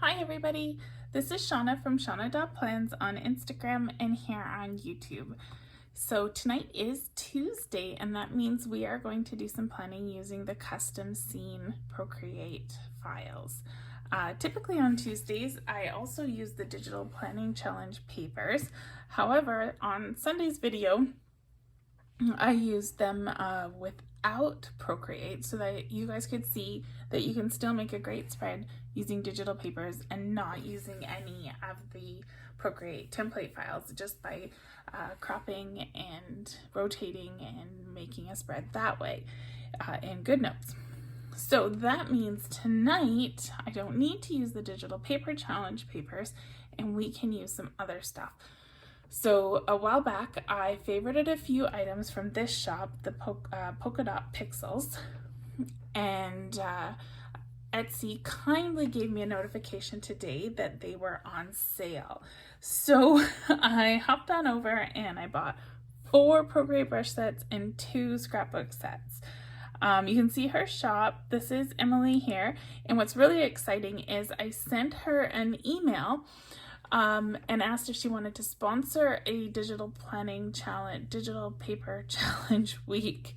Hi everybody, this is Shauna from Shauna.plans on Instagram and here on YouTube. So tonight is Tuesday and that means we are going to do some planning using the custom scene Procreate files. Typically on Tuesdays, I also use the digital planning challenge papers. However, on Sunday's video, I used them without Procreate so that you guys could see that you can still make a great spread using digital papers and not using any of the Procreate template files, just by cropping and rotating and making a spread that way in GoodNotes. So that means tonight I don't need to use the digital paper challenge papers and we can use some other stuff. So a while back, I favorited a few items from this shop, the Polka Dot Pixels, and Etsy kindly gave me a notification today that they were on sale. So I hopped on over and I bought 4 Procreate brush sets and 2 scrapbook sets. You can see her shop. This is Emily here, and what's really exciting is I sent her an email and asked if she wanted to sponsor a digital planning challenge, digital paper challenge week.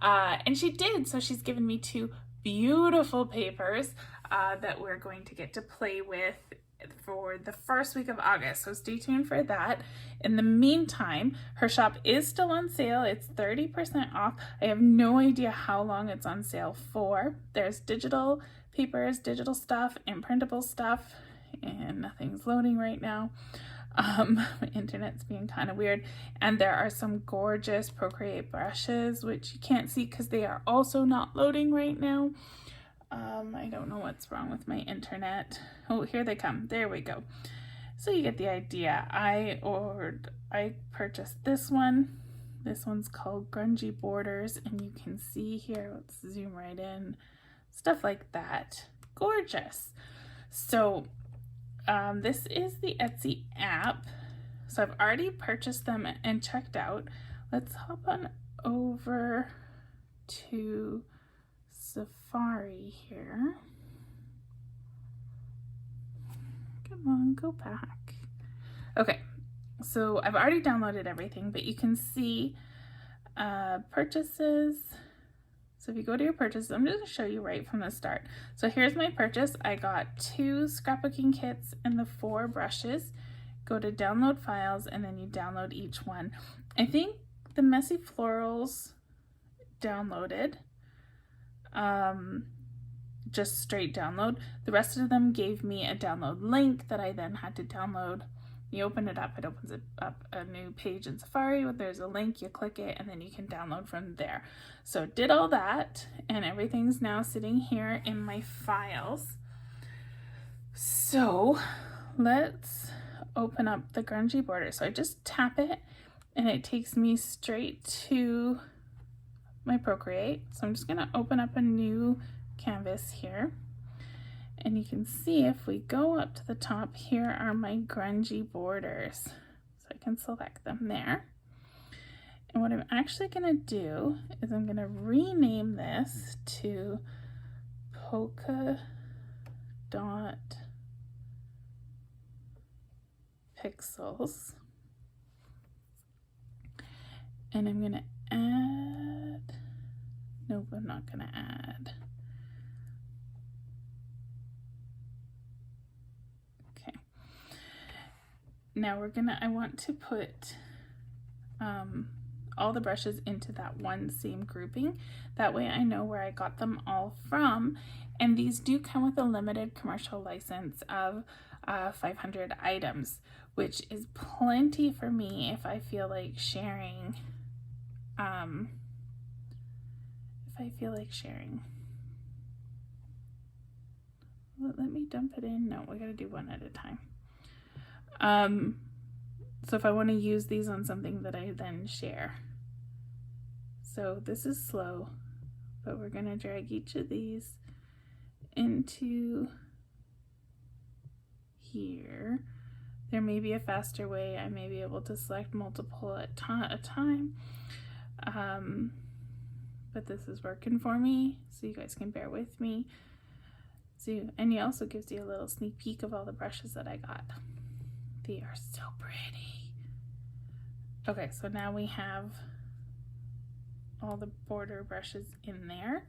And she did. So she's given me 2 beautiful papers that we're going to get to play with for the first week of August. So stay tuned for that. In the meantime, her shop is still on sale. It's 30% off. I have no idea how long it's on sale for. There's digital papers, digital stuff, and printable stuff. And nothing's loading right now. My internet's being kind of weird. And there are some gorgeous Procreate brushes, which you can't see because they are also not loading right now. I don't know what's wrong with my internet. Oh, here they come. There we go. So you get the idea. I purchased this one. This one's called Grungy Borders, and you can see here, let's zoom right in, stuff like that. Gorgeous. So this is the Etsy app. So I've already purchased them and checked out. Let's hop on over to Safari here. Come on, go back. Okay, so I've already downloaded everything, but you can see purchases. So if you go to your purchases, I'm just going to show you right from the start. So here's my purchase. I got 2 scrapbooking kits and the 4 brushes. Go to download files and then you download each one. I think the Messy Florals downloaded, just straight download. The rest of them gave me a download link that I then had to download. You open it up, it opens up a new page in Safari. There's a link, you click it, and then you can download from there. So did all that, and everything's now sitting here in my files. So let's open up the Grungy Border. So I just tap it, and it takes me straight to my Procreate. So I'm just gonna open up a new canvas here. And you can see if we go up to the top, here are my grungy borders. So I can select them there. And what I'm actually gonna do is I'm gonna rename this to Polka Dot Pixels. And I'm gonna add, nope, I'm not gonna add. Now I want to put all the brushes into that one same grouping. That way I know where I got them all from. And these do come with a limited commercial license of 500 items, which is plenty for me if I feel like sharing. Let me dump it in. No, we gotta do one at a time. So if I want to use these on something that I then share. So this is slow, but we're going to drag each of these into here. There may be a faster way. I may be able to select multiple at a time. But this is working for me, so you guys can bear with me. So, and it also gives you a little sneak peek of all the brushes that I got. They are so pretty. Okay, so now we have all the border brushes in there,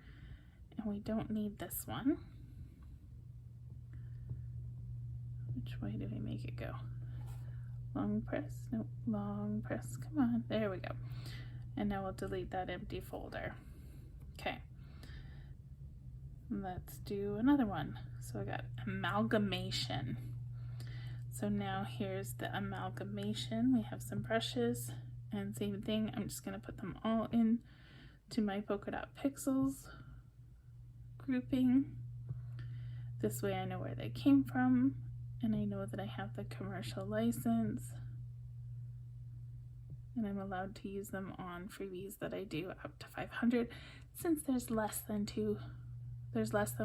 and we don't need this one. Which way do we make it go? Long press, nope, long press, come on, there we go. And now we'll delete that empty folder. Okay, let's do another one. So I got amalgamation. So now here's the amalgamation. We have some brushes, and same thing, I'm just gonna put them all in to my Polka Dot Pixels grouping. This way I know where they came from, and I know that I have the commercial license, and I'm allowed to use them on freebies that I do up to 500. Since there's less than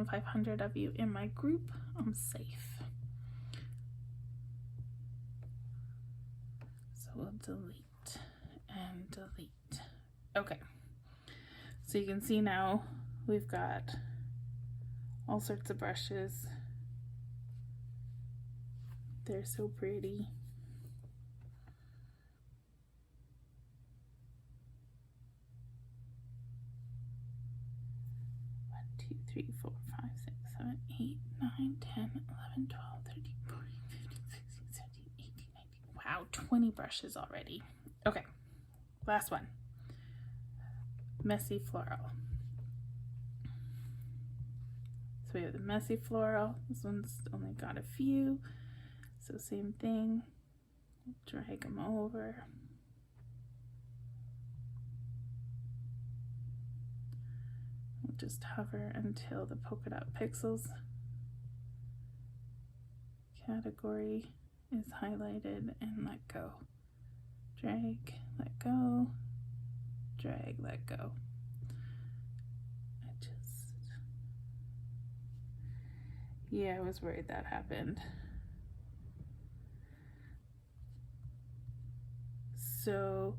500 of you in my group, I'm safe. So we'll delete and delete. Okay, so you can see now we've got all sorts of brushes. They're so pretty. One, 2, 3, 4, 5, 6, 7, 8, 9, 10, 11, 12, 13, 14, 15, 16, 17, 18, 19. Wow, 20 brushes already. Okay, last one. Messy floral. So we have the messy floral. This one's only got a few. So same thing, drag them over. We'll just hover until the Polka Dot Pixels category is highlighted and let go. Drag, let go, drag, let go. Yeah, I was worried that happened. So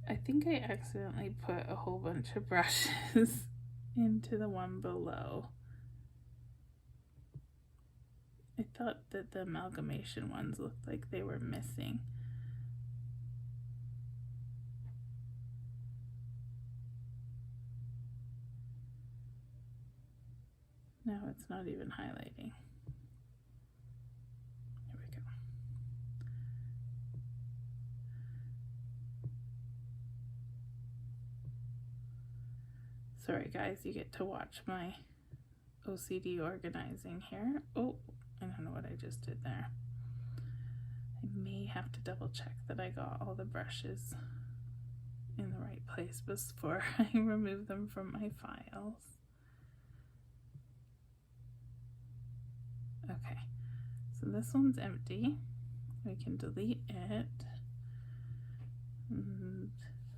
I think I accidentally put a whole bunch of brushes into the one below. I thought that the amalgamation ones looked like they were missing. Now it's not even highlighting. There we go. Sorry guys, you get to watch my OCD organizing here. Oh, I don't know what I just did there. I may have to double check that I got all the brushes in the right place before I remove them from my files. Okay, so this one's empty. We can delete it. And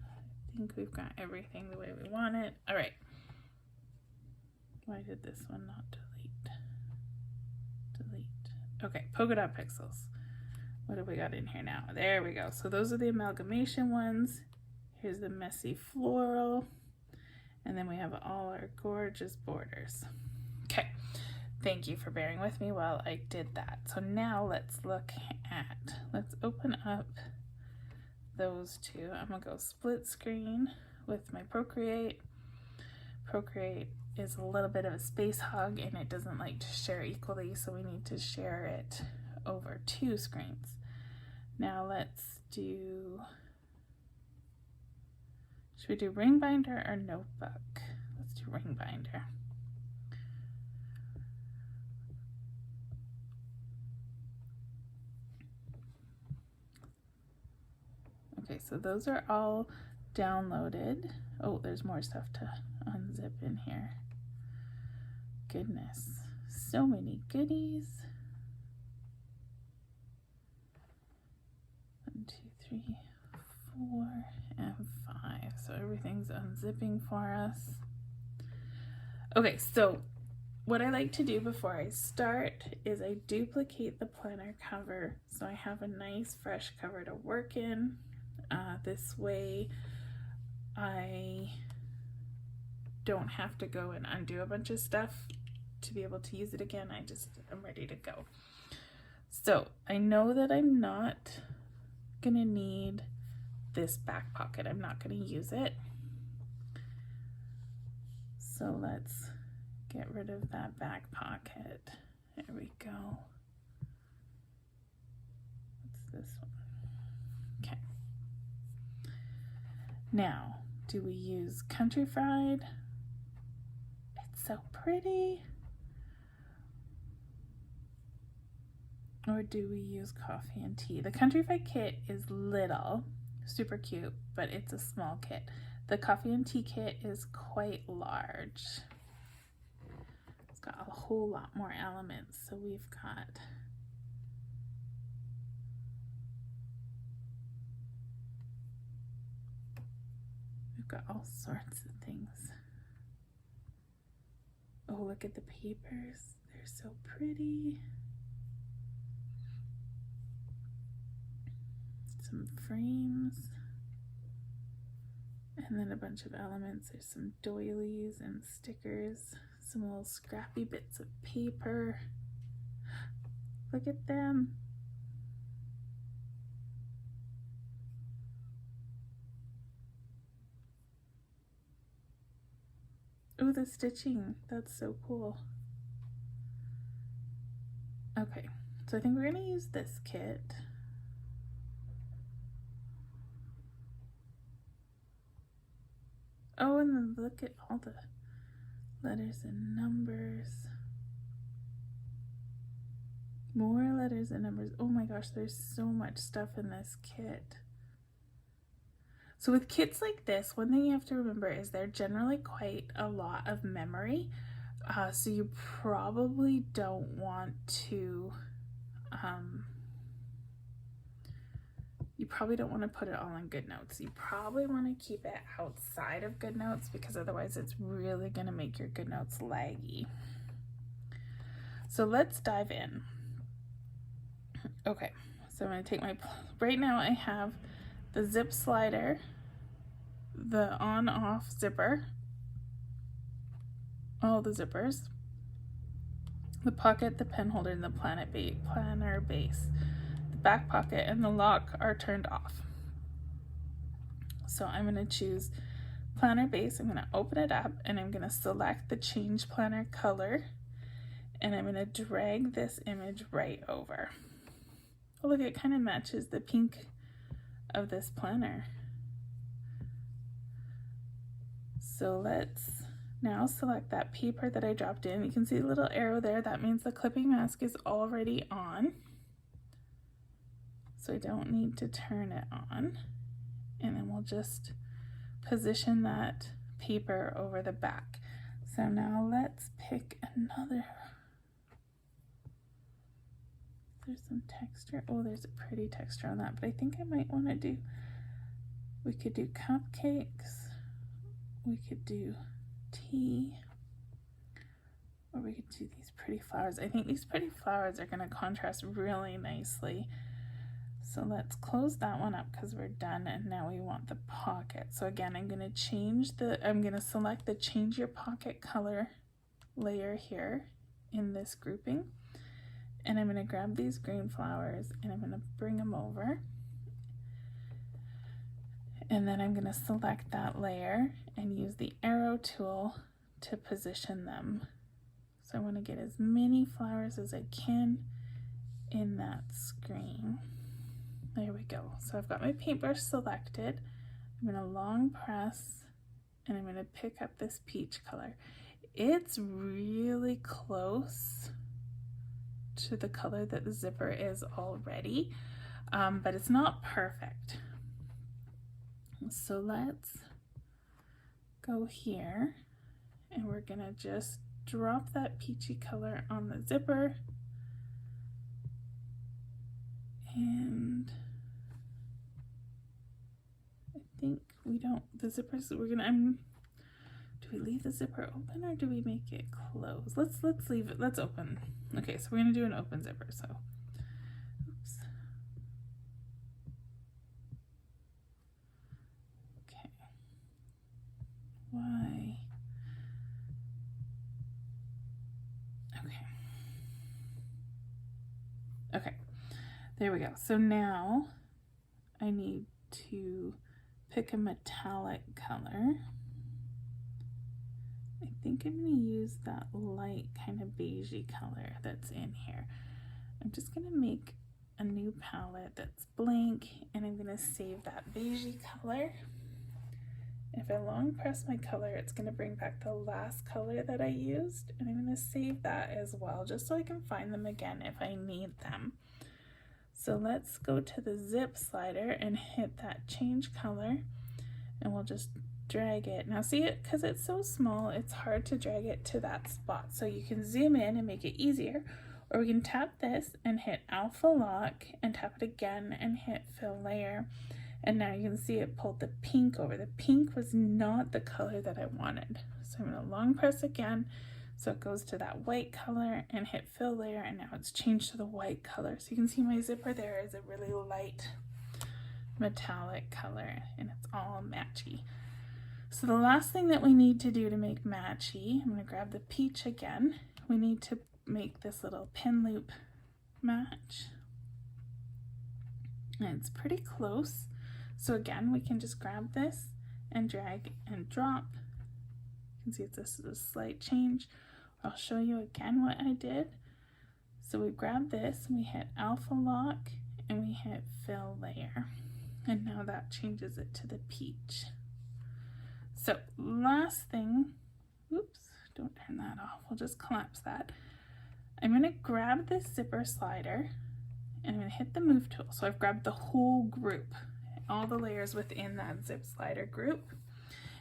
I think we've got everything the way we want it. All right. Why did this one not delete? Delete. Okay, Polka Dot Pixels. What have we got in here now? There we go. So those are the amalgamation ones. Here's the messy floral. And then we have all our gorgeous borders. Okay. Thank you for bearing with me while I did that. So now let's open up those two. I'm gonna go split screen with my Procreate. Procreate is a little bit of a space hog and it doesn't like to share equally, so we need to share it over 2 screens. Now let's do, should we do ring binder or notebook? Let's do ring binder. Okay, so those are all downloaded. Oh, there's more stuff to unzip in here. Goodness, so many goodies. 1, 2, 3, 4, and 5. So everything's unzipping for us. Okay, so what I like to do before I start is I duplicate the planner cover so I have a nice fresh cover to work in. This way I don't have to go and undo a bunch of stuff to be able to use it again. I'm ready to go. So I know that I'm not gonna need this back pocket. I'm not gonna use it. So let's get rid of that back pocket. There we go. What's this one? Okay. Now, do we use Country Fried? It's so pretty. Or do we use Coffee and Tea? The Country Fried kit is little, super cute, but it's a small kit. The Coffee and Tea kit is quite large. It's got a whole lot more elements. So we've got all sorts of things. Oh, look at the papers. They're so pretty. Some frames. And then a bunch of elements. There's some doilies and stickers. Some little scrappy bits of paper. Look at them. Oh, the stitching. That's so cool. Okay, so I think we're going to use this kit. Oh, and then look at all the letters and numbers. More letters and numbers. Oh my gosh, there's so much stuff in this kit. So with kits like this, one thing you have to remember is they're generally quite a lot of memory. So you probably don't want to, put it all in GoodNotes. You probably want to keep it outside of GoodNotes because otherwise it's really going to make your GoodNotes laggy. So let's dive in. Okay, so I'm going to take right now I have the zip slider, the on-off zipper, all the zippers, the pocket, the pen holder, and the planner base. The back pocket and the lock are turned off. So I'm going to choose planner base. I'm going to open it up and I'm going to select the change planner color and I'm going to drag this image right over. Oh, look, it kind of matches the pink of this planner. So let's now select that paper that I dropped in. You can see a little arrow there. That means the clipping mask is already on. So I don't need to turn it on. And then we'll just position that paper over the back. So now let's pick another. There's some texture. Oh, there's a pretty texture on that, but I think I might want to we could do cupcakes, we could do tea, or we could do these pretty flowers. I think these pretty flowers are going to contrast really nicely. So let's close that one up because we're done, and now we want the pocket. So again, I'm going to select the change your pocket color layer here in this grouping. And I'm going to grab these green flowers and I'm going to bring them over. And then I'm going to select that layer and use the arrow tool to position them. So I want to get as many flowers as I can in that screen. There we go. So I've got my paintbrush selected. I'm going to long press and I'm going to pick up this peach color. It's really close to the color that the zipper is already, but it's not perfect. So let's go here and we're gonna just drop that peachy color on the zipper, and I think the zippers, do we leave the zipper open or do we make it close? Let's leave it, let's open. Okay, so we're gonna do an open zipper, so, oops. Okay, why? Okay, there we go. So now I need to pick a metallic color. I think I'm going to use that light kind of beigey color that's in here. I'm just going to make a new palette that's blank, and I'm going to save that beigey color. If I long press my color, it's going to bring back the last color that I used, and I'm going to save that as well, just so I can find them again if I need them. So let's go to the zip slider and hit that change color, and we'll just drag it. Now see it, because it's so small, it's hard to drag it to that spot. So you can zoom in and make it easier, or we can tap this and hit alpha lock and tap it again and hit fill layer. And now you can see it pulled the pink over. The pink was not the color that I wanted. So I'm going to long press again so it goes to that white color and hit fill layer, and now it's changed to the white color. So you can see my zipper there is a really light metallic color, and it's all matchy. So the last thing that we need to do to make matchy, I'm going to grab the peach again. We need to make this little pin loop match. And it's pretty close. So again, we can just grab this and drag and drop. You can see this is a slight change. I'll show you again what I did. So we grab this and we hit alpha lock and we hit fill layer. And now that changes it to the peach. So last thing, oops, don't turn that off. We'll just collapse that. I'm going to grab this zipper slider and I'm going to hit the move tool. So I've grabbed the whole group, all the layers within that zip slider group,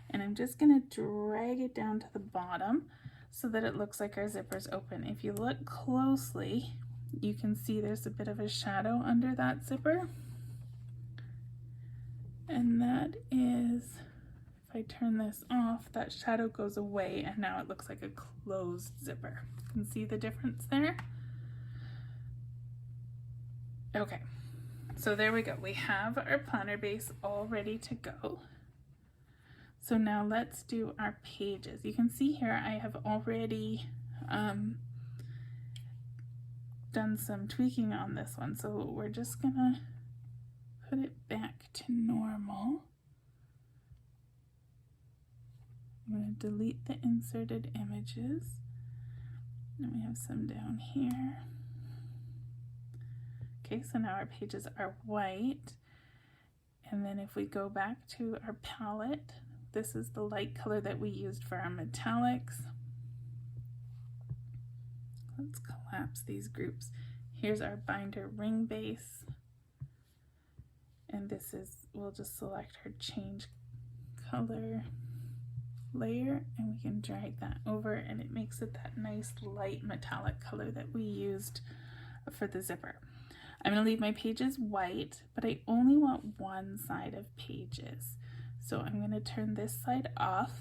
and I'm just going to drag it down to the bottom so that it looks like our zipper's open. If you look closely, you can see there's a bit of a shadow under that zipper, and that is, if I turn this off, that shadow goes away and now it looks like a closed zipper. You can see the difference there? Okay. So there we go. We have our planner base all ready to go. So now let's do our pages. You can see here I have already done some tweaking on this one. So we're just gonna put it back to normal. I'm gonna delete the inserted images. And we have some down here. Okay, so now our pages are white, and then if we go back to our palette, this is the light color that we used for our metallics. Let's collapse these groups. Here's our binder ring base, and this is, we'll just select our change color layer, and we can drag that over, and it makes it that nice light metallic color that we used for the zipper. I'm going to leave my pages white, but I only want one side of pages. So I'm going to turn this side off,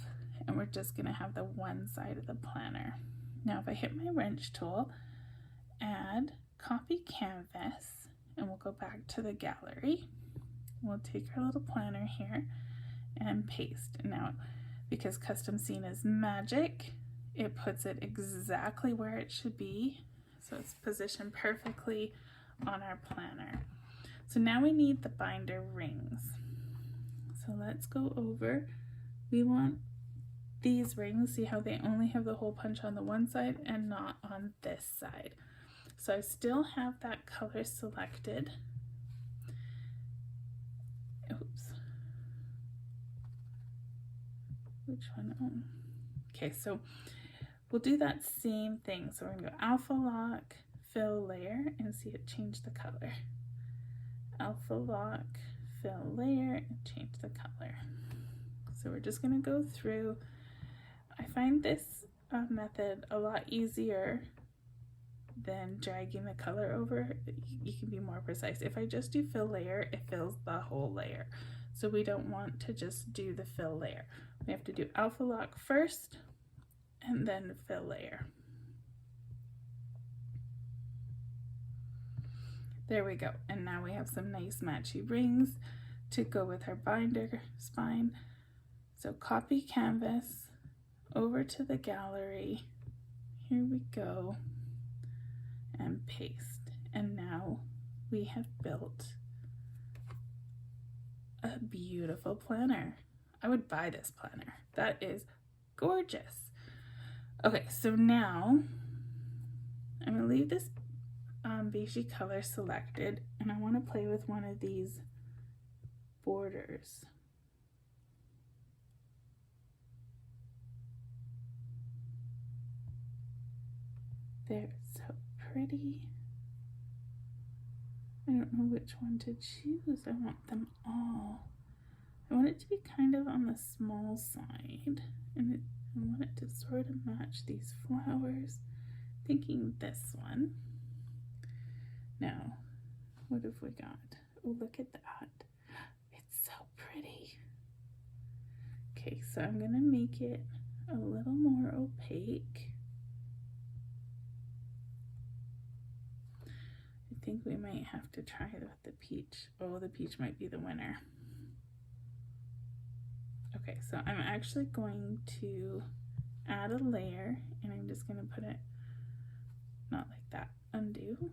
and we're just going to have the one side of the planner. Now if I hit my wrench tool, add, copy canvas, and we'll go back to the gallery. We'll take our little planner here and paste. And now, because custom scene is magic, it puts it exactly where it should be. So it's positioned perfectly on our planner. So now we need the binder rings. So let's go over. We want these rings, see how they only have the hole punch on the one side and not on this side. So I still have that color selected. Oops. Which one? Oh. Okay, so we'll do that same thing. So we're gonna go alpha lock, fill layer, and see it change the color. Alpha lock, fill layer, and change the color. So we're just gonna go through. I find this method a lot easier than dragging the color over. You can be more precise. If I just do fill layer, it fills the whole layer. So we don't want to just do the fill layer. We have to do alpha lock first and then fill layer. There we go. And now we have some nice matchy rings to go with our binder spine. So copy canvas over to the gallery. Here we go. and paste. And now we have built a beautiful planner. I would buy this planner. That is gorgeous. Okay, so now I'm gonna leave this beigey color selected, and I want to play with one of these borders. They're so pretty. I don't know which one to choose. I want them all. I want it to be kind of on the small side, and I want it to sort of match these flowers. Thinking this one. Now, what have we got? Oh, look at that. It's so pretty. Okay, so I'm gonna make it a little more opaque. I think we might have to try it with the peach. Oh, the peach might be the winner. Okay, so I'm actually going to add a layer, and I'm just gonna put it not like that. Undo.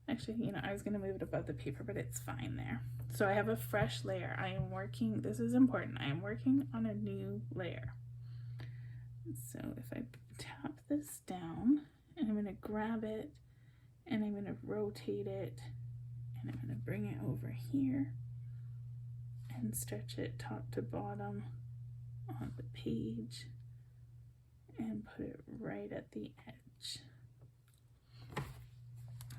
Actually, you know, I was gonna move it above the paper, but it's fine there. So I have a fresh layer. I am working, this is important, I am working on a new layer. So if I tap this down, and I'm gonna grab it, and I'm gonna rotate it, and I'm gonna bring it over here, and stretch it top to bottom on the page, and put it right at the edge.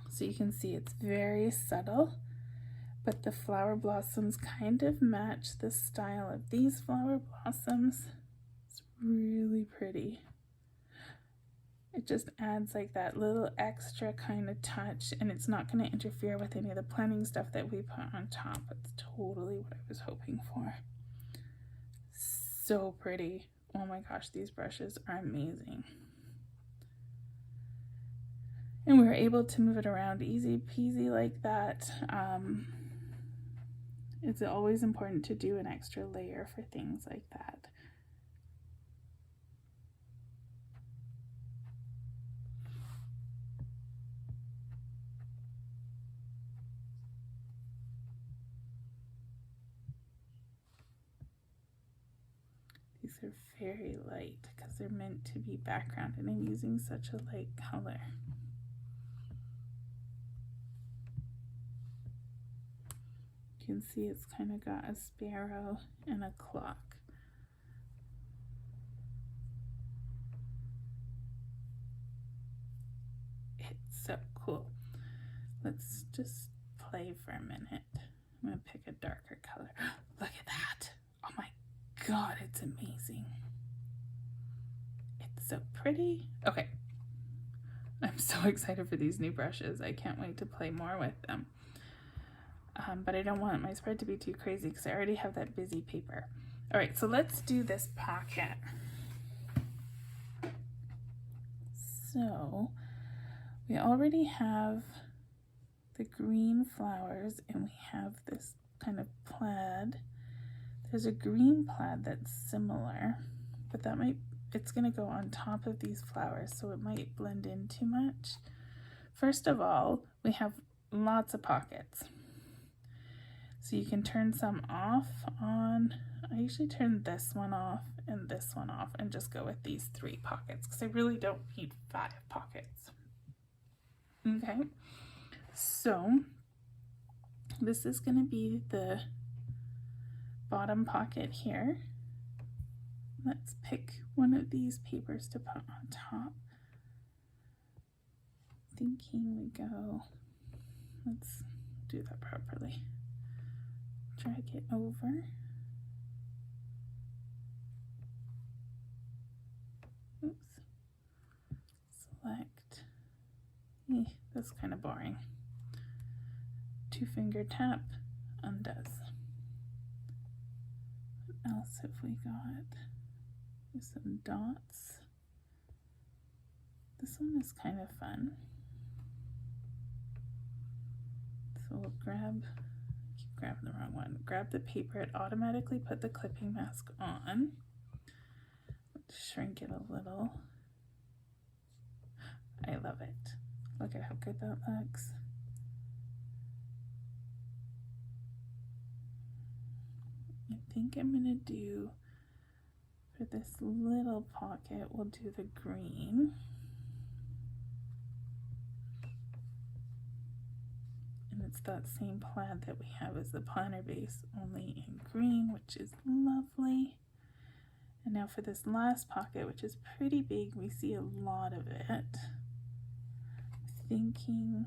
So you can see it's very subtle, but the flower blossoms kind of match the style of these flower blossoms. It's really pretty. It just adds like that little extra kind of touch, and it's not going to interfere with any of the planning stuff that we put on top. It's totally what I was hoping for. So pretty. Oh my gosh, these brushes are amazing. And we were able to move it around easy peasy like that. It's always important to do an extra layer for things like that. These are very light because they're meant to be background, and I'm using such a light color. You can see it's kind of got a sparrow and a clock. It's so cool. Let's just play for a minute. I'm gonna pick a darker color. Look at that. Oh my God, it's amazing. It's so pretty. Okay. I'm so excited for these new brushes. I can't wait to play more with them. But I don't want my spread to be too crazy because I already have that busy paper. All right, so let's do this pocket. So we already have the green flowers, and we have this kind of plaid. There's a green plaid that's similar, but it's gonna go on top of these flowers, so it might blend in too much. First of all, we have lots of pockets. So you can turn some off on. I usually turn this one off and this one off and just go with these 3 pockets because I really don't need 5 pockets. Okay, so this is going to be the bottom pocket here. Let's pick one of these papers to put on top. Thinking we go, let's do that properly. Drag it over. Oops. Select. That's kind of boring. 2-finger tap undoes. What else have we got? There's some dots. This one is kind of fun. So we'll grabbing the wrong one. Grab the paper, it automatically put the clipping mask on. Let's shrink it a little. Look at how good that looks. I think I'm gonna do, for this little pocket, we'll do the green. And it's that same plaid that we have as the planner base, only in green, which is lovely. And now for this last pocket, which is pretty big, we see a lot of it. I'm thinking,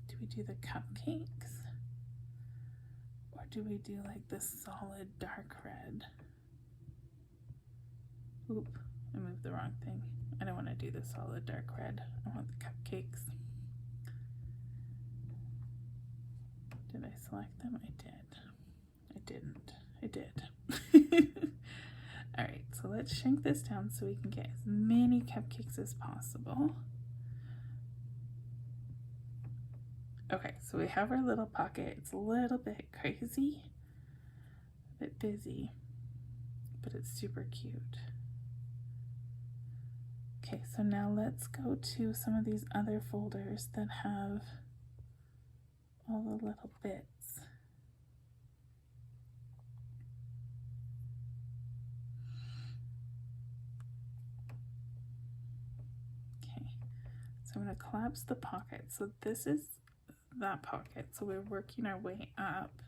do we do the cupcakes? Or do we do like the solid dark red? Oop, I moved the wrong thing. I don't want to do the solid dark red. I want the cupcakes. Did I select them? I did. I didn't. I did. Alright, so let's shrink this down so we can get as many cupcakes as possible. Okay, so we have our little pocket. It's a little bit crazy, a bit busy, but it's super cute. Okay, so now let's go to some of these other folders that have all the little bits. Okay, so I'm going to collapse the pocket. So this is that pocket, so we're working our way up.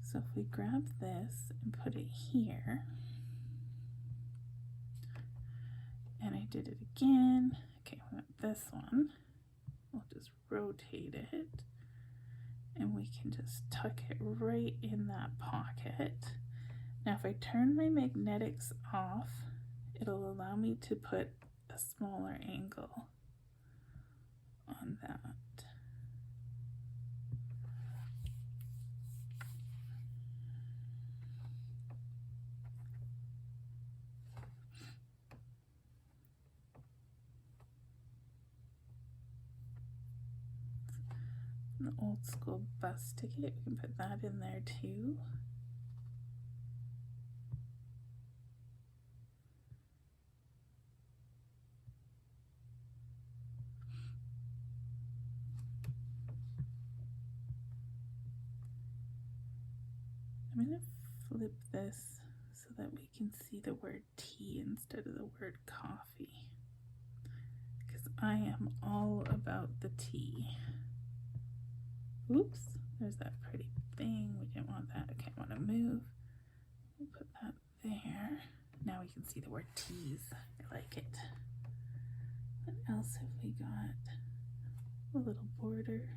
So if we grab this and put it here, and I did it again. Okay, we want this one. We'll just rotate it, and we can just tuck it right in that pocket. Now if I turn my magnetics off, it'll allow me to put a smaller angle on that. An old school bus ticket, we can put that in there too. I'm going to flip this so that we can see the word tea instead of the word coffee, because I am all about the tea. Oops, there's that pretty thing. We didn't want that. Okay, I want to move. We'll put that there. Now we can see the word teas. I like it. What else have we got? A little border.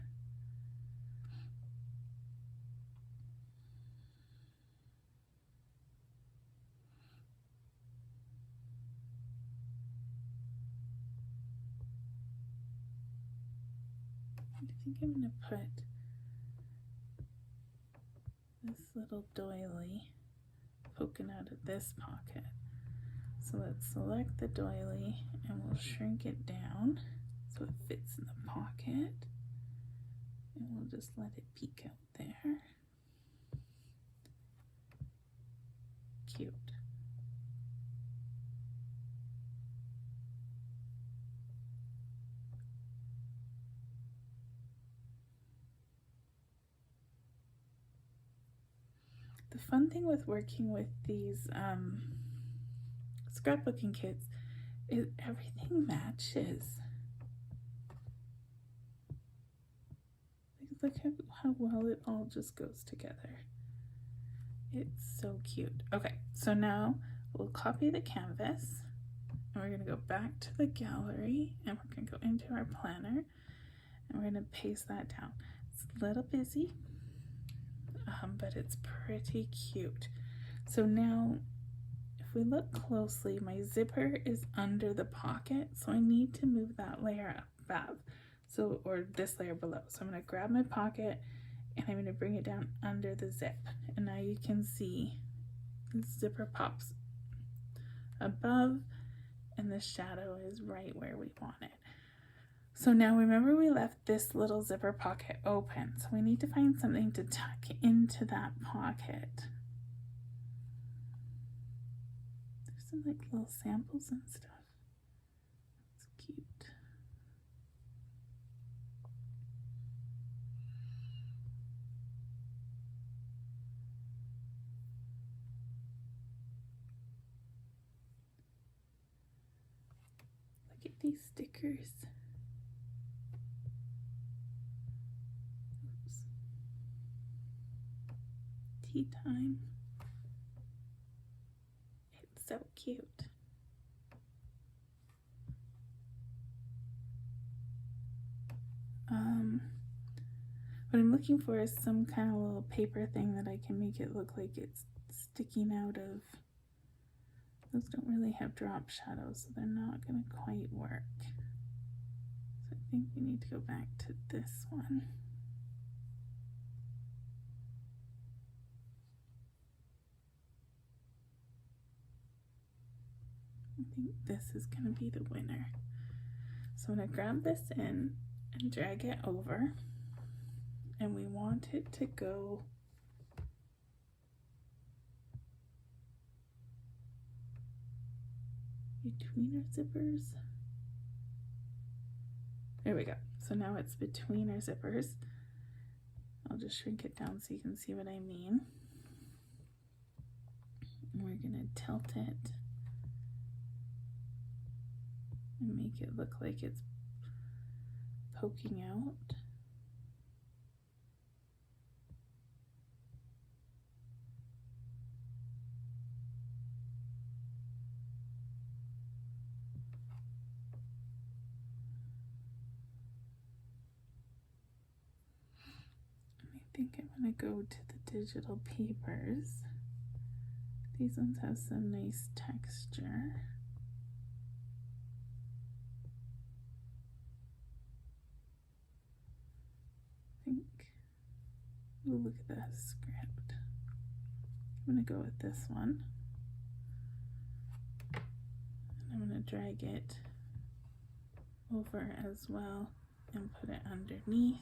I think I'm going to put this little doily poking out of this pocket. So let's select the doily and we'll shrink it down so it fits in the pocket. And we'll just let it peek out there. Cute. The fun thing with working with these scrapbooking kits is everything matches. Look how well it all just goes together. It's so cute. Okay, so now we'll copy the canvas and we're going to go back to the gallery and we're going to go into our planner and we're going to paste that down. It's a little busy, but it's pretty cute. So now if we look closely, my zipper is under the pocket, so I need to move that layer above, so, or this layer below. So I'm going to grab my pocket and I'm going to bring it down under the zip, and now you can see the zipper pops above and the shadow is right where we want it. So now remember we left this little zipper pocket open, so we need to find something to tuck into that pocket. There's some like little samples and stuff. It's cute. Look at these stickers. Oops. Tea time. It's so cute. What I'm looking for is some kind of little paper thing that I can make it look like it's sticking out of. Those don't really have drop shadows, so they're not going to quite work. So I think we need to go back to this one. I think this is going to be the winner. So I'm going to grab this in and drag it over, and we want it to go between our zippers. There we go. So now it's between our zippers. I'll just shrink it down so you can see what I mean. And we're going to tilt it and make it look like it's poking out. I think I'm going to go to the digital papers. These ones have some nice texture. I think, ooh, look at that script. I'm going to go with this one. And I'm going to drag it over as well and put it underneath.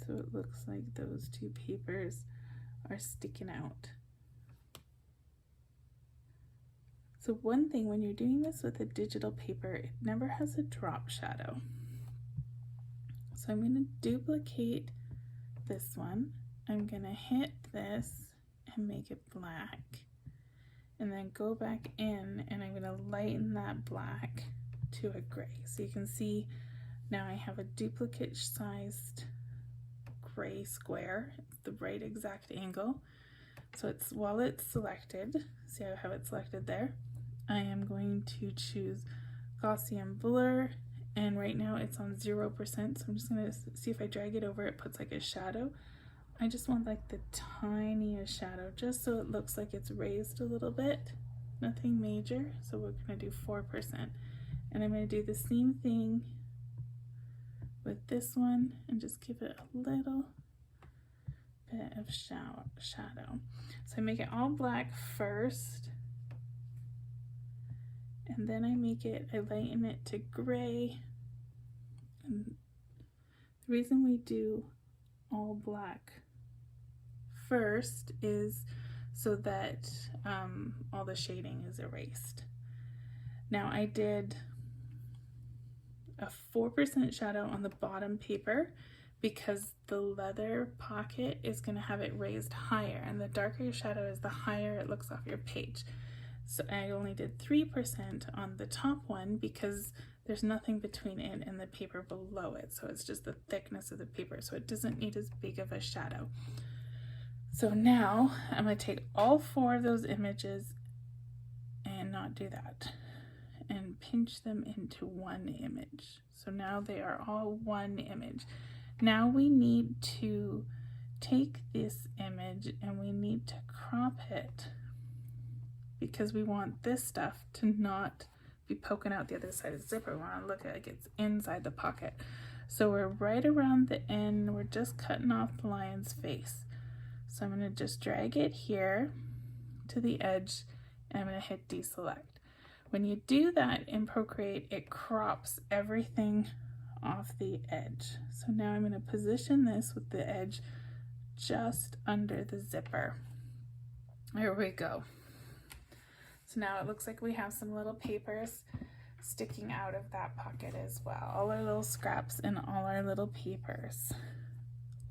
So it looks like those two papers are sticking out. So one thing when you're doing this with a digital paper, it never has a drop shadow. So I'm going to duplicate this one. I'm going to hit this and make it black. And then go back in and I'm going to lighten that black to a gray. So you can see now I have a duplicate sized gray square. It's the right exact angle. So it's while it's selected, see how I have it selected there, I am going to choose Gaussian blur, and right now it's on 0%, so I'm just going to see if I drag it over it puts like a shadow. I just want like the tiniest shadow just so it looks like it's raised a little bit, nothing major. So we're going to do 4%, and I'm going to do the same thing with this one and just give it a little bit of shadow. So I make it all black first, and then I lighten it to gray. And the reason we do all black first is so that all the shading is erased. Now I did a 4% shadow on the bottom paper because the leather pocket is going to have it raised higher, and the darker your shadow is, the higher it looks off your page. So I only did 3% on the top one because there's nothing between it and the paper below it, so it's just the thickness of the paper, so it doesn't need as big of a shadow. So now I'm going to take all 4 of those images and not do that, and pinch them into one image. So now they are all one image. Now we need to take this image and we need to crop it because we want this stuff to not be poking out the other side of the zipper. We want to look like it's inside the pocket. So we're right around the end, we're just cutting off the lion's face. So I'm going to just drag it here to the edge and I'm going to hit deselect. When you do that in Procreate, it crops everything off the edge. So now I'm going to position this with the edge just under the zipper. There we go. So now it looks like we have some little papers sticking out of that pocket as well. All our little scraps and all our little papers.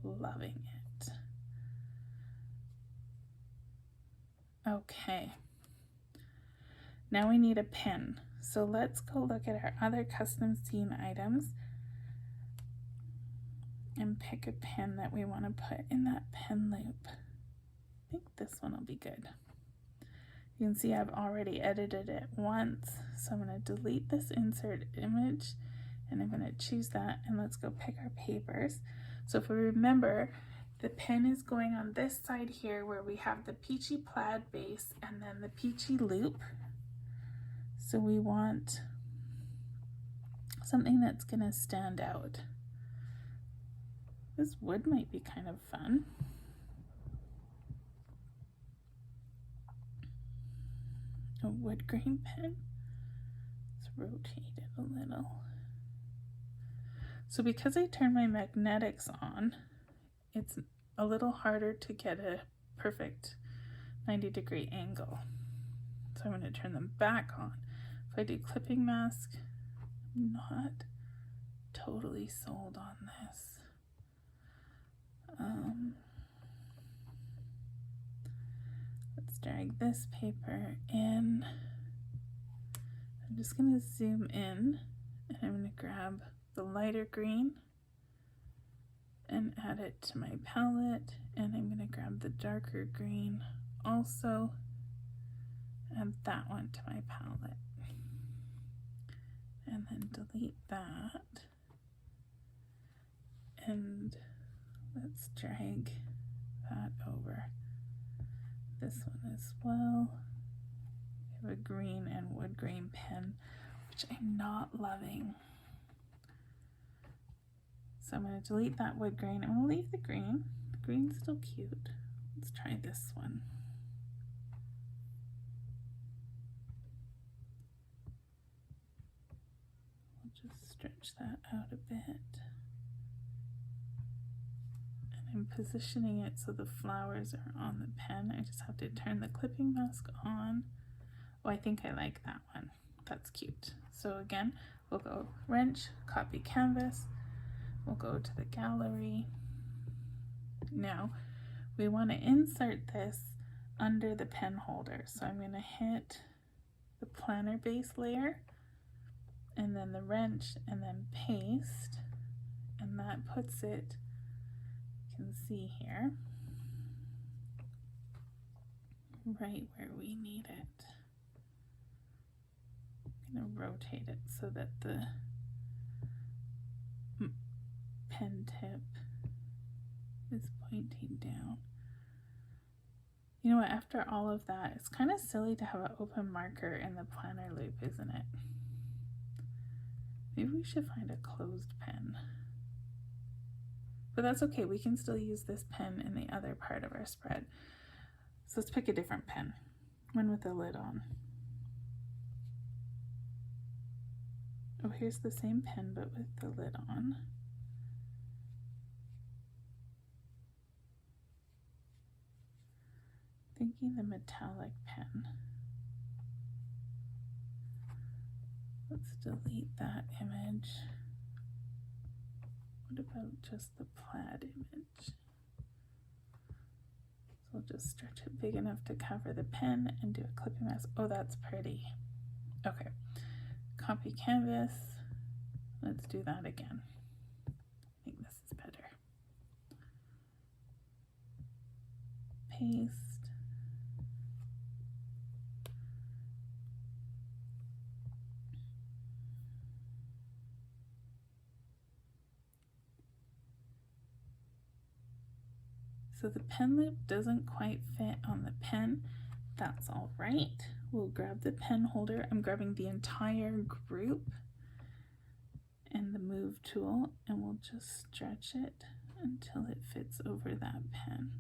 Loving it. Okay. Now we need a pin. So let's go look at our other custom seam items and pick a pin that we want to put in that pin loop. I think this one will be good. You can see I've already edited it once, so I'm going to delete this insert image and I'm going to choose that, and let's go pick our papers. So if we remember, the pin is going on this side here where we have the peachy plaid base and then the peachy loop. So we want something that's going to stand out. This wood might be kind of fun. A wood grain pen. Let's rotate it a little. So because I turned my magnetics on, it's a little harder to get a perfect 90-degree angle. So I'm going to turn them back on. If I do clipping mask, I'm not totally sold on this. Let's drag this paper in. I'm just going to zoom in and I'm going to grab the lighter green and add it to my palette, and I'm going to grab the darker green also, add that one to my palette, and then delete that, and let's drag that over this one as well. We have a green and wood grain pen, which I'm not loving. So I'm going to delete that wood grain. I'm going to leave the green. The green's still cute. Let's try this one. I'll just stretch that out a bit. And I'm positioning it so the flowers are on the pen. I just have to turn the clipping mask on. Oh, I think I like that one. That's cute. So again, we'll go wrench, copy canvas. We'll go to the gallery. Now we want to insert this under the pen holder. So I'm going to hit the planner base layer and then the wrench and then paste, and that puts it, you can see here, right where we need it. I'm going to rotate it so that the pen tip is pointing down. You know what, after all of that, it's kind of silly to have an open marker in the planner loop, isn't it? Maybe we should find a closed pen. But that's okay, we can still use this pen in the other part of our spread. So let's pick a different pen, one with a lid on. Oh, here's the same pen but with the lid on. Thinking the metallic pen. Let's delete that image. What about just the plaid image? So we'll just stretch it big enough to cover the pen and do a clipping mask. Oh, that's pretty. Okay, copy canvas. Let's do that again. I think this is better. Paste. So the pen loop doesn't quite fit on the pen. That's all right. We'll grab the pen holder. I'm grabbing the entire group and the move tool, and we'll just stretch it until it fits over that pen.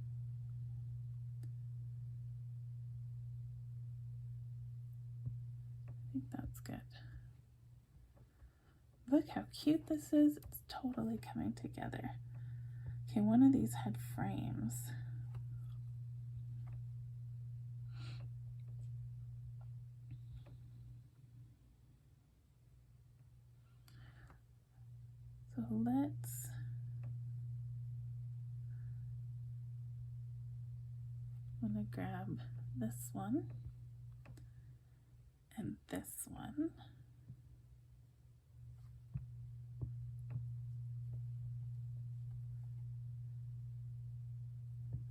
I think that's good. Look how cute this is. It's totally coming together. Okay, one of these had frames. let's I'm gonna grab this one and this one.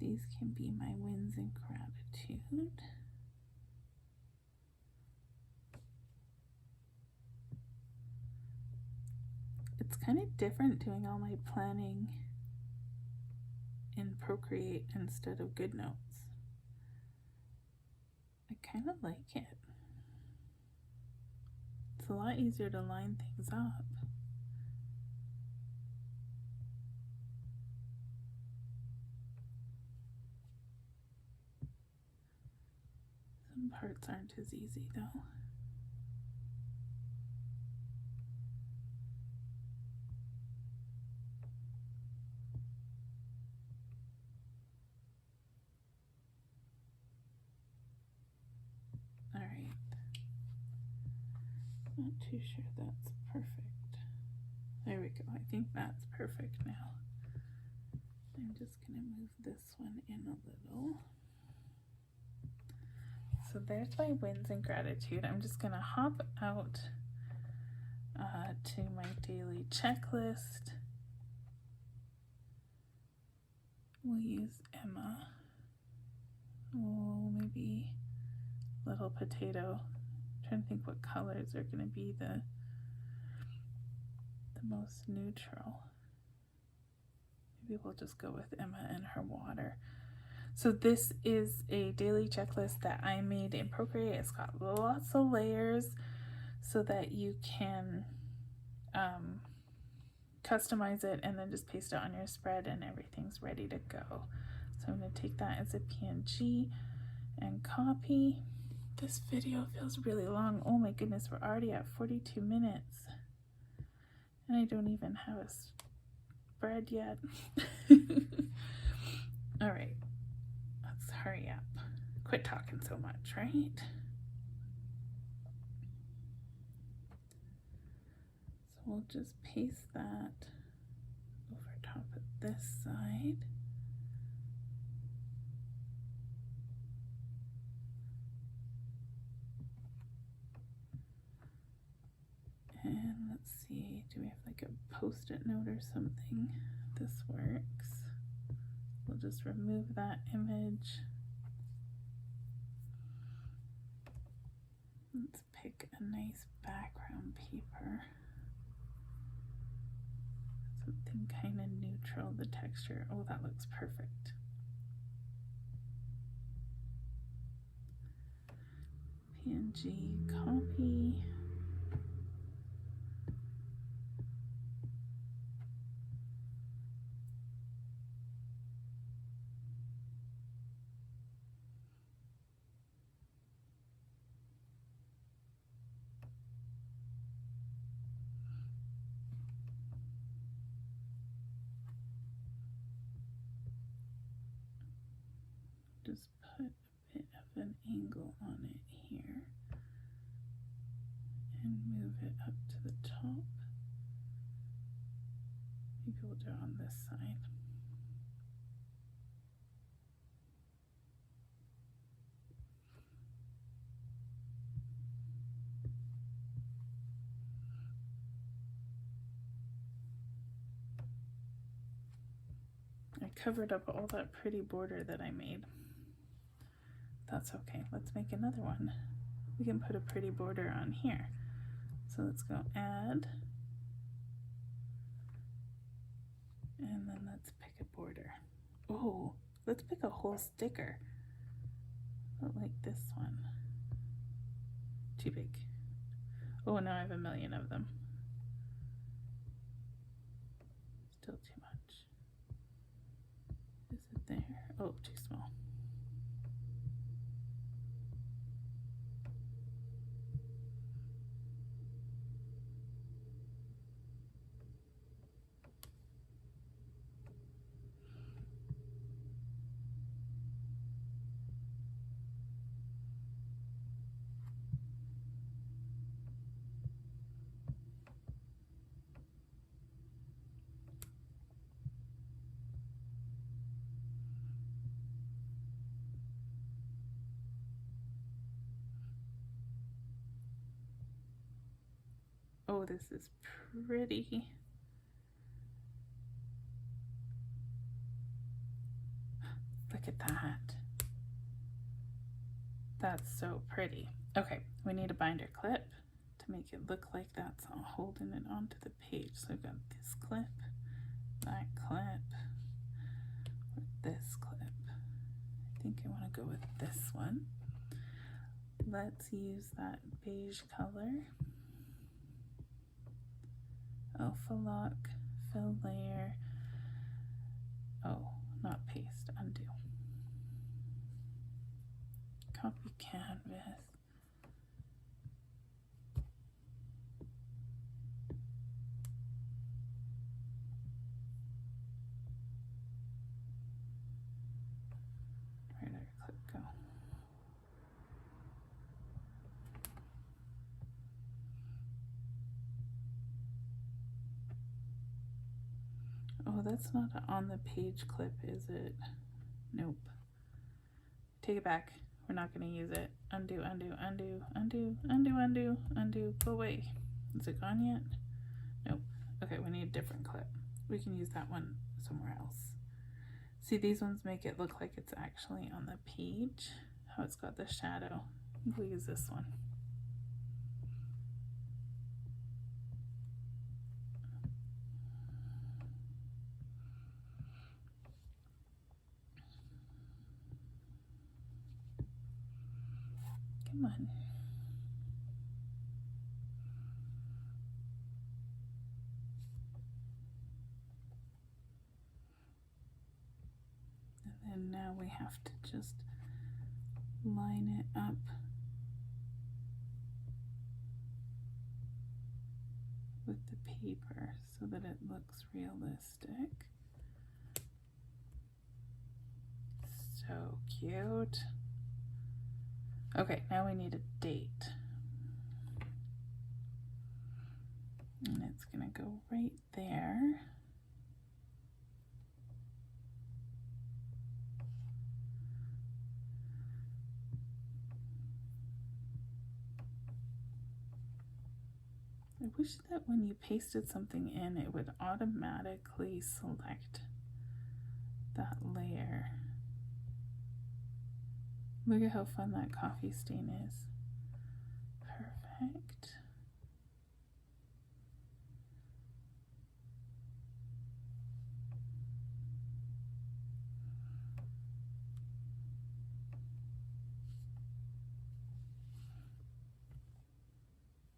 These can be my wins and gratitude. It's kind of different doing all my planning in Procreate instead of GoodNotes. I kind of like it. It's a lot easier to line things up. Some parts aren't as easy though. All right. Not too sure that's perfect. There we go. I think that's perfect now. I'm just going to move this one in a little. So there's my wins and gratitude. I'm just going to hop out to my daily checklist. We'll use Emma. Oh, maybe little potato. I'm trying to think what colors are going to be the most neutral. Maybe we'll just go with Emma and her water. So this is a daily checklist that I made in Procreate. It's got lots of layers so that you can customize it and then just paste it on your spread and everything's ready to go. So I'm going to take that as a PNG and copy. This video feels really long. Oh my goodness, we're already at 42 minutes. And I don't even have a spread yet. All right, let's hurry up. Quit talking so much, right? So we'll just paste that over top of this side. And let's see, do we have like a post-it note or something? This works. We'll just remove that image. Let's pick a nice background paper. Something kind of neutral, the texture. Oh, that looks perfect. PNG copy. Just put a bit of an angle on it here and move it up to the top. Maybe we'll do it on this side. I covered up all that pretty border that I made. That's okay. Let's make another one. We can put a pretty border on here. So let's go add. And then let's pick a border. Oh, let's pick a whole sticker. But like this one. Too big. Oh, now I have a million of them. Still too much. Is it there? Oh, too small. Oh, this is pretty. Look at that. That's so pretty. Okay, we need a binder clip to make it look like that's all holding it onto the page. So I've got this clip, that clip, with this clip. I think I want to go with this one. Let's use that beige color. Alpha lock, fill layer. Oh, not paste, undo. Copy canvas. Where did our clip go? Oh, that's not on the page clip, is it? Nope. Take it back. We're not going to use it. Undo, undo, undo, undo, undo, undo, undo. Go away. Is it gone yet? Nope. Okay, we need a different clip. We can use that one somewhere else. See, these ones make it look like it's actually on the page. How it's got the shadow. We'll use this one. Come on. And then now we have to just line it up with the paper so that it looks realistic. So cute. Okay, now we need a date. And it's gonna go right there. I wish that when you pasted something in, it would automatically select that layer. Look at how fun that coffee stain is. Perfect.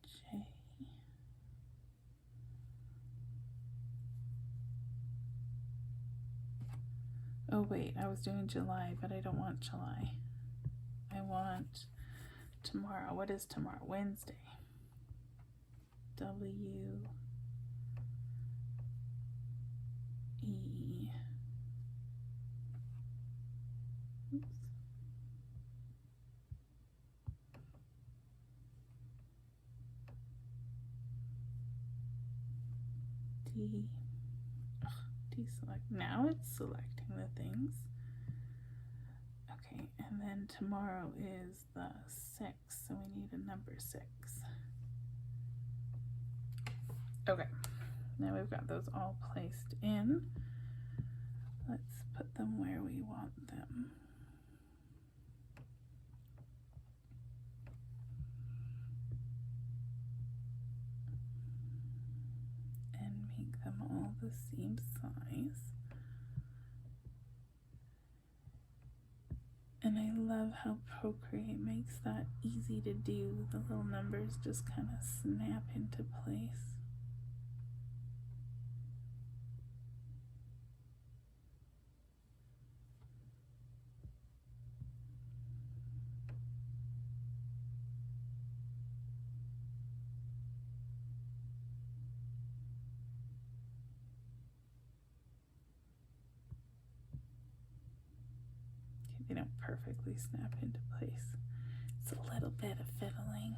J. Oh wait, I was doing July, but I don't want July. I want tomorrow. What is tomorrow? Wednesday. W E. Oops. D. Ugh, deselect. Now it's selecting the things. Okay, and then tomorrow is the 6th, so we need a number 6. Okay, now we've got those all placed in. Let's put them where we want them. And make them all the same size. And I love how Procreate makes that easy to do. The little numbers just kind of snap into place. They don't perfectly snap into place. It's a little bit of fiddling.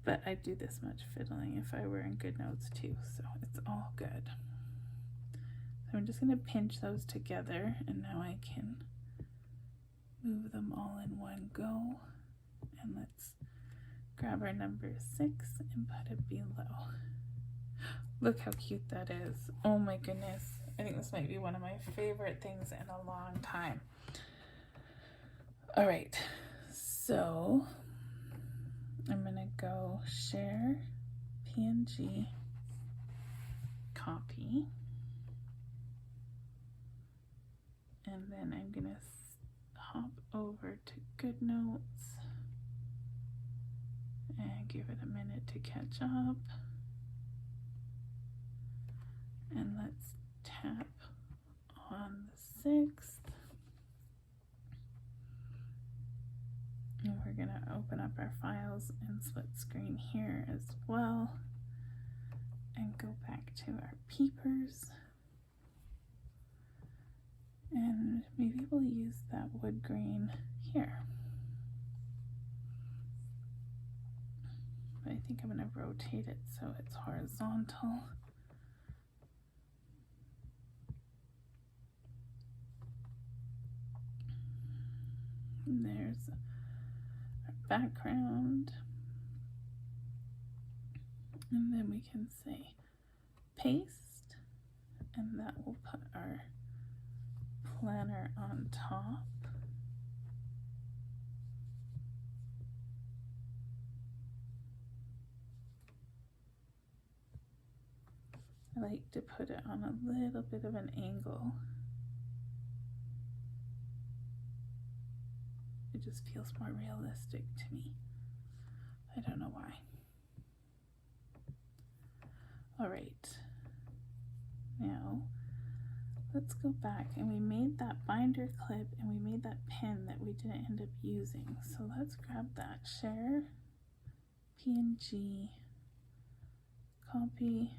But I'd do this much fiddling if I were in GoodNotes too, so it's all good. So I'm just going to pinch those together, and now I can move them all in one go. And let's grab our number 6 and put it below. Look how cute that is. Oh my goodness. I think this might be one of my favorite things in a long time. All right, so I'm gonna go share PNG, copy, and then I'm gonna hop over to GoodNotes and give it a minute to catch up. And let's tap on the 6th. And we're gonna open up our files and split screen here as well. And go back to our peepers. And maybe we'll use that wood grain here. But I think I'm gonna rotate it so it's horizontal. And there's our background. And then we can say paste, and that will put our planner on top. I like to put it on a little bit of an angle. It just feels more realistic to me. I don't know why. All right, now let's go back, and we made that binder clip and we made that pin that we didn't end up using. So let's grab that, share, PNG, copy.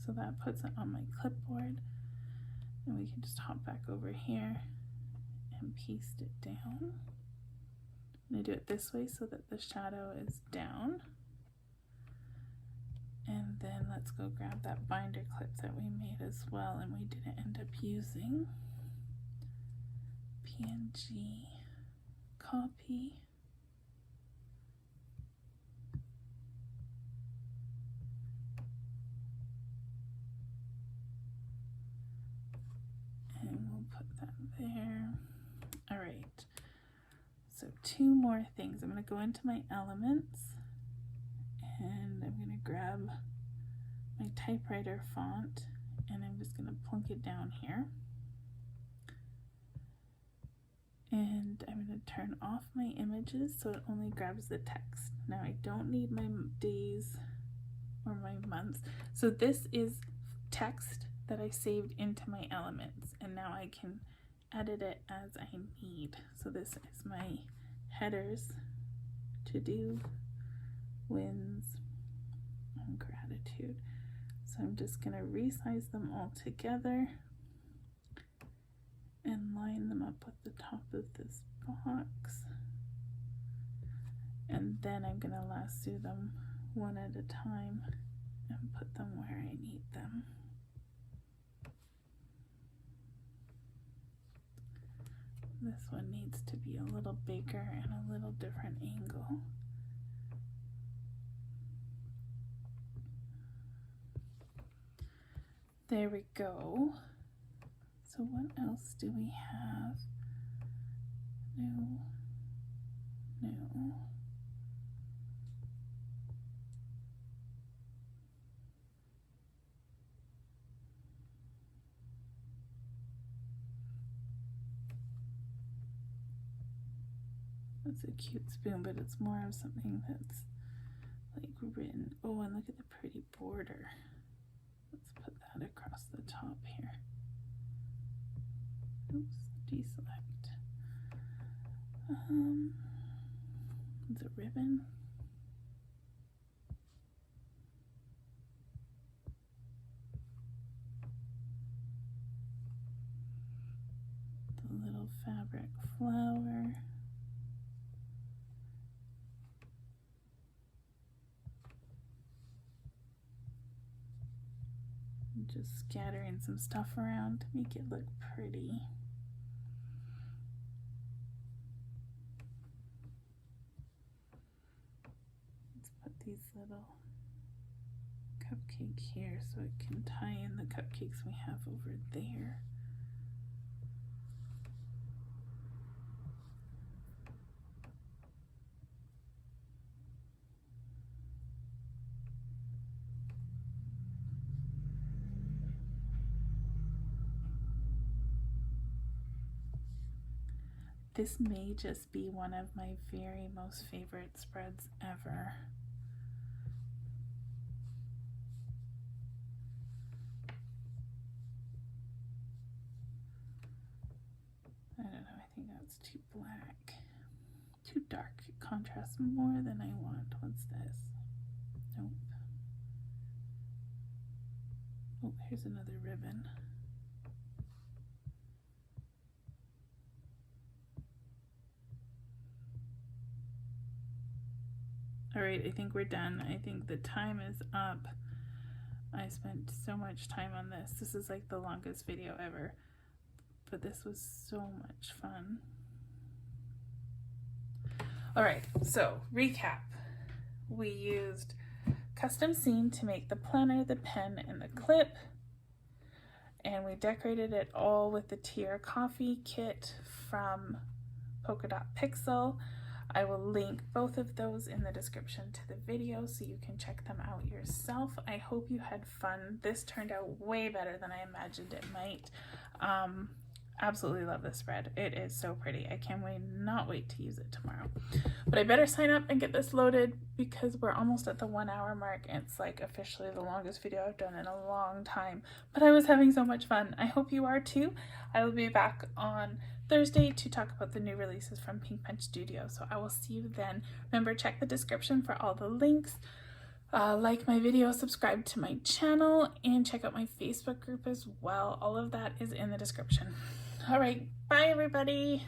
So that puts it on my clipboard, and we can just hop back over here and paste it down. I'm gonna do it this way so that the shadow is down. And then let's go grab that binder clip that we made as well and we didn't end up using. PNG, copy. And we'll put that there. All right, so 2 more things. I'm gonna go into my elements, and I'm gonna grab my typewriter font, and I'm just gonna plunk it down here. And I'm gonna turn off my images so it only grabs the text. Now I don't need my days or my months. So this is text that I saved into my elements, and now I can edit it as I need. So this is my headers, to do, wins, and gratitude. So I'm just gonna resize them all together and line them up with the top of this box. And then I'm gonna lasso them one at a time and put them where I need them. This one needs to be a little bigger and a little different angle. There we go. So what else do we have? No. That's a cute spoon, but it's more of something that's like written. Oh, and look at the pretty border. Let's put that across the top here. Oops, deselect. It's a ribbon. The little fabric flower. Just scattering some stuff around to make it look pretty. little cupcake here so it can tie in the cupcakes we have over there. This may just be one of my very most favorite spreads ever. I don't know, I think that's too black. Too dark. It contrasts more than I want. What's this? Nope. Oh, here's another ribbon. All right, I think we're done. I think the time is up. I spent so much time on this. This is like the longest video ever, but this was so much fun. All right, so recap. We used custom seam to make the planner, the pen, and the clip, and we decorated it all with the Tier Coffee kit from Polka Dot Pixel. I will link both of those in the description to the video so you can check them out yourself. I hope you had fun. This turned out way better than I imagined it might. Absolutely love this spread. It is so pretty. I can't not wait to use it tomorrow. But I better sign up and get this loaded because we're almost at the 1 hour mark. It's like officially the longest video I've done in a long time. But I was having so much fun. I hope you are too. I will be back on Thursday to talk about the new releases from Pink Punch Studio. So I will see you then. Remember, check the description for all the links. Like my video, subscribe to my channel, and check out my Facebook group as well. All of that is in the description. All right, bye everybody.